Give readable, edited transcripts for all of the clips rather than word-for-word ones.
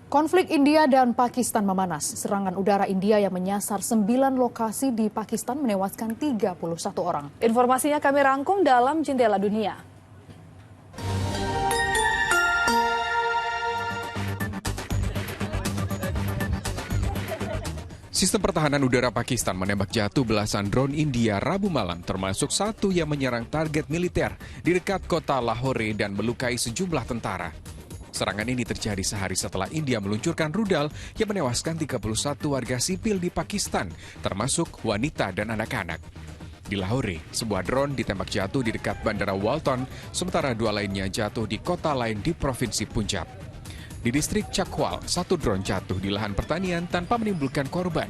Konflik India dan Pakistan memanas. Serangan udara India yang menyasar 9 lokasi di Pakistan menewaskan 31 orang. Informasinya kami rangkum dalam Jendela Dunia. Sistem pertahanan udara Pakistan menembak jatuh belasan drone India Rabu malam, termasuk satu yang menyerang target militer di dekat kota Lahore dan melukai sejumlah tentara. Serangan ini terjadi sehari setelah India meluncurkan rudal yang menewaskan 31 warga sipil di Pakistan, termasuk wanita dan anak-anak. Di Lahore, sebuah drone ditembak jatuh di dekat Bandara Walton, sementara dua lainnya jatuh di kota lain di Provinsi Punjab. Di distrik Chakwal, satu drone jatuh di lahan pertanian tanpa menimbulkan korban.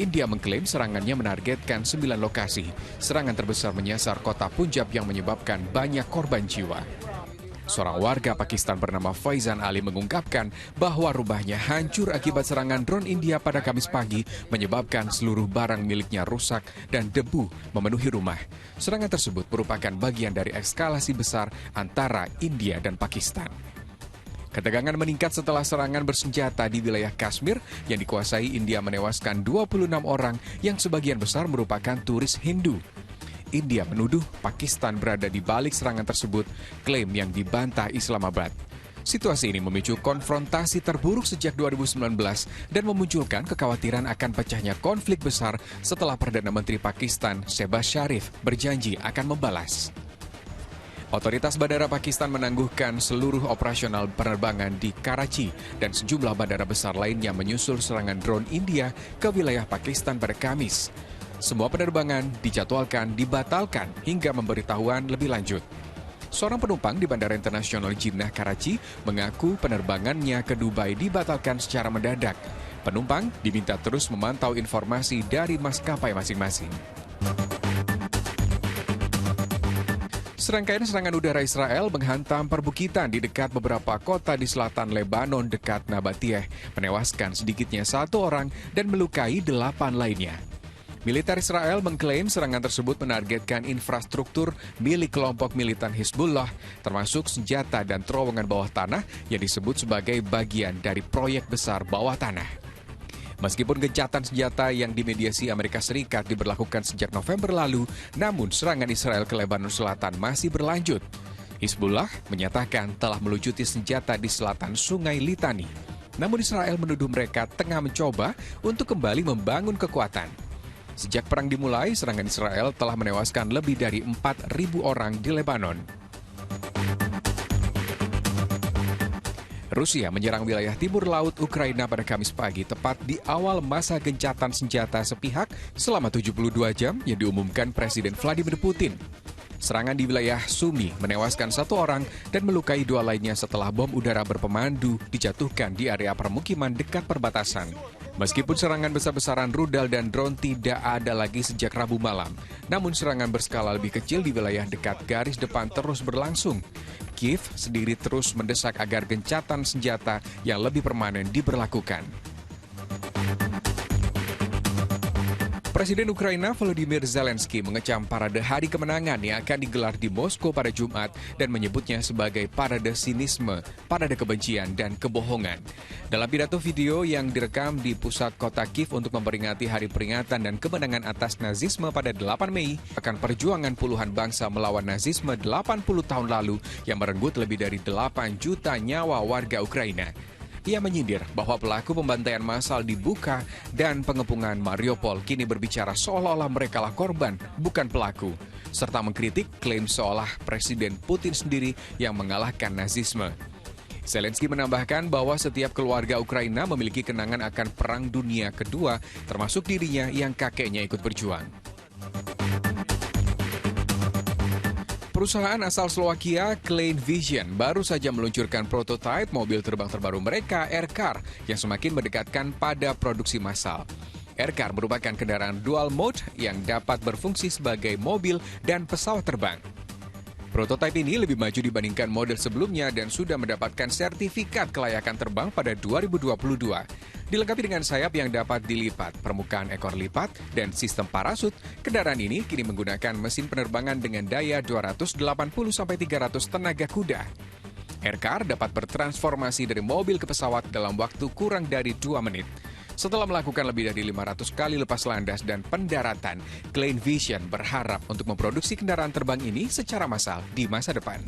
India mengklaim serangannya menargetkan 9 lokasi. Serangan terbesar menyasar kota Punjab yang menyebabkan banyak korban jiwa. Seorang warga Pakistan bernama Faizan Ali mengungkapkan bahwa rumahnya hancur akibat serangan drone India pada Kamis pagi, menyebabkan seluruh barang miliknya rusak dan debu memenuhi rumah. Serangan tersebut merupakan bagian dari eskalasi besar antara India dan Pakistan. Ketegangan meningkat setelah serangan bersenjata di wilayah Kashmir yang dikuasai India menewaskan 26 orang yang sebagian besar merupakan turis Hindu. India menuduh Pakistan berada di balik serangan tersebut, klaim yang dibantah Islamabad. Situasi ini memicu konfrontasi terburuk sejak 2019 dan memunculkan kekhawatiran akan pecahnya konflik besar setelah Perdana Menteri Pakistan Shehbaz Sharif berjanji akan membalas. Otoritas bandara Pakistan menangguhkan seluruh operasional penerbangan di Karachi dan sejumlah bandara besar lainnya menyusul serangan drone India ke wilayah Pakistan pada Kamis. Semua penerbangan dijadwalkan dibatalkan hingga pemberitahuan lebih lanjut. Seorang penumpang di Bandara Internasional Jinnah Karachi mengaku penerbangannya ke Dubai dibatalkan secara mendadak. Penumpang diminta terus memantau informasi dari maskapai masing-masing. Serangkaian serangan udara Israel menghantam perbukitan di dekat beberapa kota di selatan Lebanon dekat Nabatieh, menewaskan sedikitnya 1 orang dan melukai 8 lainnya. Militer Israel mengklaim serangan tersebut menargetkan infrastruktur milik kelompok militan Hizbullah, termasuk senjata dan terowongan bawah tanah yang disebut sebagai bagian dari proyek besar bawah tanah. Meskipun gencatan senjata yang dimediasi Amerika Serikat diberlakukan sejak November lalu, namun serangan Israel ke Lebanon Selatan masih berlanjut. Hizbullah menyatakan telah melucuti senjata di selatan Sungai Litani. Namun Israel menuduh mereka tengah mencoba untuk kembali membangun kekuatan. Sejak perang dimulai, serangan Israel telah menewaskan lebih dari 4.000 orang di Lebanon. Rusia menyerang wilayah timur laut Ukraina pada Kamis pagi, tepat di awal masa gencatan senjata sepihak selama 72 jam yang diumumkan Presiden Vladimir Putin. Serangan di wilayah Sumy menewaskan 1 orang dan melukai 2 lainnya setelah bom udara berpemandu dijatuhkan di area permukiman dekat perbatasan. Meskipun serangan besar-besaran rudal dan drone tidak ada lagi sejak Rabu malam, namun serangan berskala lebih kecil di wilayah dekat garis depan terus berlangsung. Kiev sendiri terus mendesak agar gencatan senjata yang lebih permanen diberlakukan. Presiden Ukraina Volodymyr Zelensky mengecam parade Hari Kemenangan yang akan digelar di Moskow pada Jumat dan menyebutnya sebagai parade sinisme, parade kebencian, dan kebohongan. Dalam pidato video yang direkam di pusat kota Kiev untuk memperingati Hari Peringatan dan Kemenangan atas Nazisme pada 8 Mei, akan perjuangan puluhan bangsa melawan Nazisme 80 tahun lalu yang merenggut lebih dari 8 juta nyawa warga Ukraina. Ia menyindir bahwa pelaku pembantaian massal di Bucha dan pengepungan Mariupol kini berbicara seolah-olah merekalah korban, bukan pelaku, serta mengkritik klaim seolah Presiden Putin sendiri yang mengalahkan Nazisme. Zelensky menambahkan bahwa setiap keluarga Ukraina memiliki kenangan akan Perang Dunia Kedua, termasuk dirinya yang kakeknya ikut berjuang. Perusahaan asal Slovakia, Klein Vision, baru saja meluncurkan prototipe mobil terbang terbaru mereka, Aircar, yang semakin mendekatkan pada produksi massal. Aircar merupakan kendaraan dual mode yang dapat berfungsi sebagai mobil dan pesawat terbang. Prototipe ini lebih maju dibandingkan model sebelumnya dan sudah mendapatkan sertifikat kelayakan terbang pada 2022. Dilengkapi dengan sayap yang dapat dilipat, permukaan ekor lipat, dan sistem parasut, kendaraan ini kini menggunakan mesin penerbangan dengan daya 280-300 tenaga kuda. Aircar dapat bertransformasi dari mobil ke pesawat dalam waktu kurang dari 2 menit. Setelah melakukan lebih dari 500 kali lepas landas dan pendaratan, Klein Vision berharap untuk memproduksi kendaraan terbang ini secara massal di masa depan.